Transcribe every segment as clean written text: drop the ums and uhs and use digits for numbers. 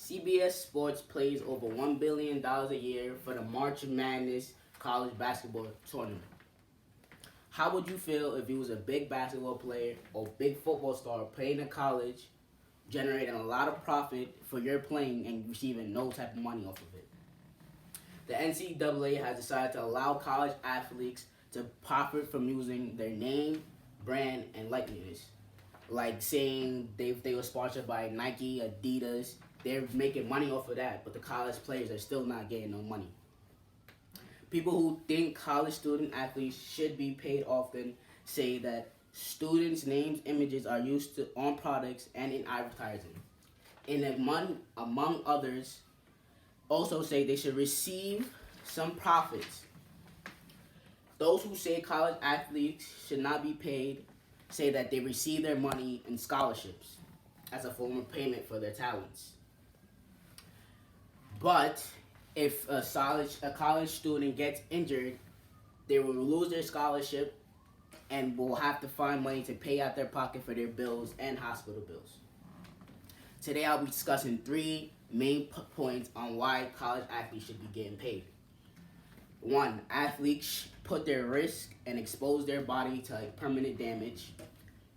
CBS Sports plays over $1 billion a year for the March Madness college basketball tournament. How would you feel if you was a big basketball player or big football star playing in college, generating a lot of profit for your playing and receiving no type of money off of it? The NCAA has decided to allow college athletes to profit from using their name, brand, and likeness. Like saying they were sponsored by Nike, Adidas, they're making money off of that, but the college players are still not getting no money. People who think college student athletes should be paid often say that students' names, images are used on products and in advertising. And among others, also say they should receive some profits. Those who say college athletes should not be paid say that they receive their money in scholarships as a form of payment for their talents. But if a college student gets injured, they will lose their scholarship and will have to find money to pay out their pocket for their bills and hospital bills. Today I'll be discussing three main points on why college athletes should be getting paid. One, athletes put their risk and expose their body to permanent damage.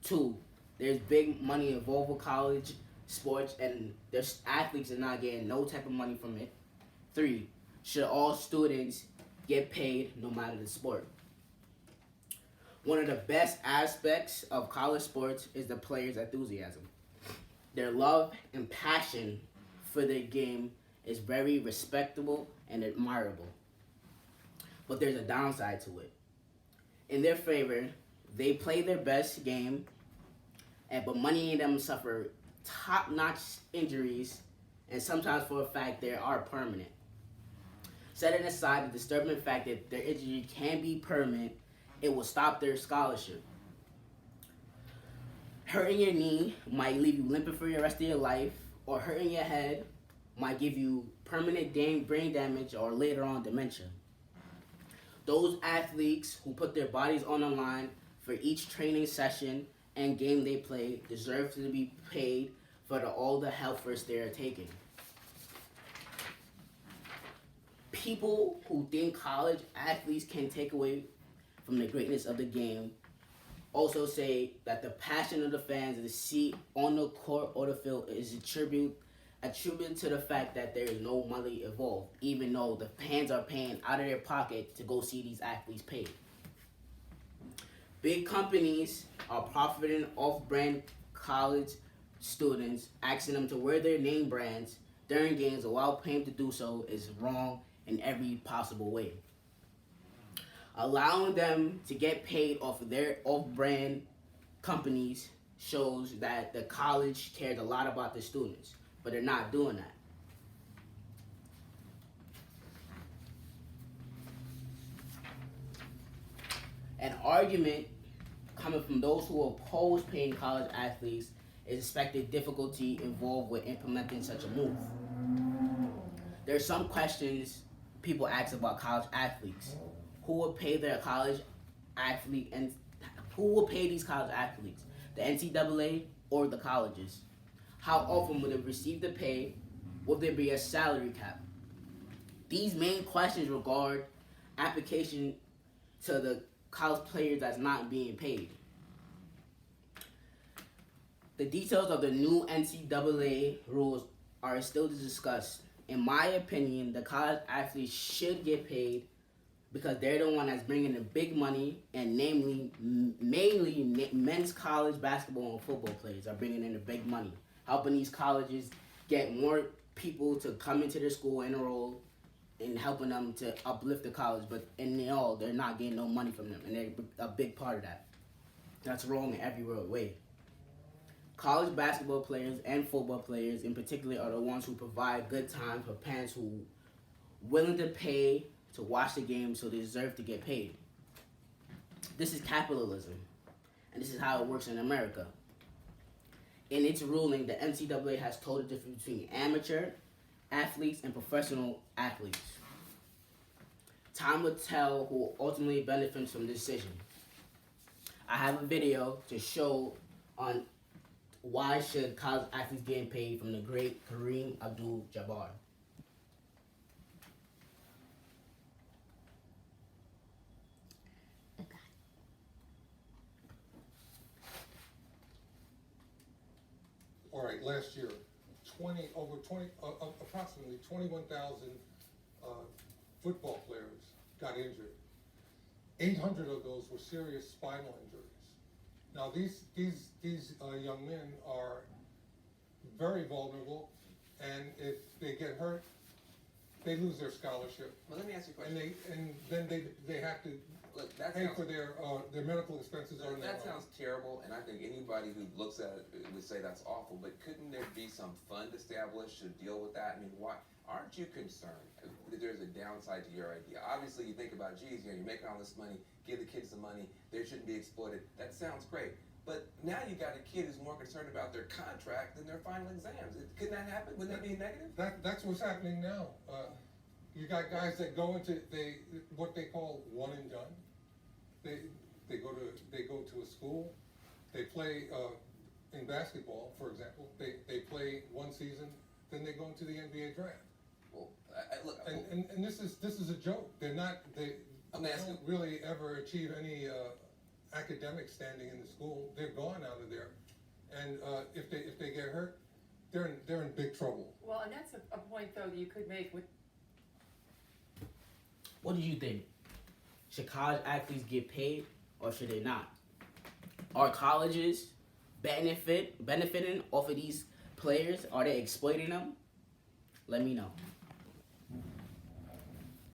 Two, there's big money involved with college sports and their athletes are not getting no type of money from it. Three, should all students get paid no matter the sport? One of the best aspects of college sports is the players' enthusiasm. Their love and passion for their game is very respectable and admirable. But there's a downside to it. In their favor, they play their best game, but many of them suffer top-notch injuries, and sometimes for a fact they are permanent. Setting aside the disturbing fact that their injury can be permanent, it will stop their scholarship. Hurting your knee might leave you limping for the rest of your life, or hurting your head might give you permanent brain damage or later on dementia. Those athletes who put their bodies on the line for each training session and game they play deserve to be paid for all the health risks they are taking. People who think college athletes can take away from the greatness of the game also say that the passion of the fans to see on the court or the field is attributed to the fact that there is no money involved, even though the fans are paying out of their pocket to go see these athletes paid. Big companies are profiting off brand college students, asking them to wear their name brands during games while paying to do so is wrong in every possible way. Allowing them to get paid off of their off-brand companies shows that the college cares a lot about the students, but they're not doing that. An argument coming from those who oppose paying college athletes is expected difficulty involved with implementing such a move. There are some questions people ask about college athletes. Who will pay their college athlete and who will pay these college athletes? The NCAA or the colleges? How often will they receive the pay? Will there be a salary cap? These main questions regard application to the college players that's not being paid. The details of the new NCAA rules are still discussed. In my opinion, the college athletes should get paid because they're the one that's bringing the big money, and mainly men's college basketball and football players are bringing in the big money, helping these colleges get more people to come into their school and enroll, and helping them to uplift the college. But in all, they're not getting no money from them, and they're a big part of that. That's wrong in every way. College basketball players and football players in particular are the ones who provide good time for parents who willing to pay to watch the game, so they deserve to get paid. This is capitalism, and this is how it works in America. In its ruling, the NCAA has told the difference between amateur athletes and professional athletes. Time will tell who ultimately benefits from this decision. I have a video to show on Why should college athletes getting paid from the great Kareem Abdul-Jabbar? All right, last year, approximately 21,000 football players got injured. 800 of those were serious spinal injuries. Now these young men are very vulnerable, and if they get hurt, they lose their scholarship, Well, let me ask you a question. and then they have to Look, that pay sounds, for their medical expenses on their that own. sounds terrible, and I think anybody who looks at it would say that's awful. But couldn't there be some fund established to deal with that? I mean, why aren't you concerned that there's a downside to your idea? Obviously, you think about, geez, you're making all this money, give the kids some money, they shouldn't be exploited. That sounds great. But now you got a kid who's more concerned about their contract than their final exams. Couldn't that happen? Wouldn't that be a negative? That's what's happening now. You got guys that go into what they call one and done. They go to a school, they play in basketball, for example. They play one season, then they go into the NBA draft. Well, look, And this is a joke. They I'm asking. don't really ever achieve any academic standing in the school. They're gone out of there, and if they get hurt, they're in big trouble. Well, and that's a point though that you could make with, What do you think? Should college athletes get paid or should they not? Are colleges benefiting off of these players? Are they exploiting them? Let me know.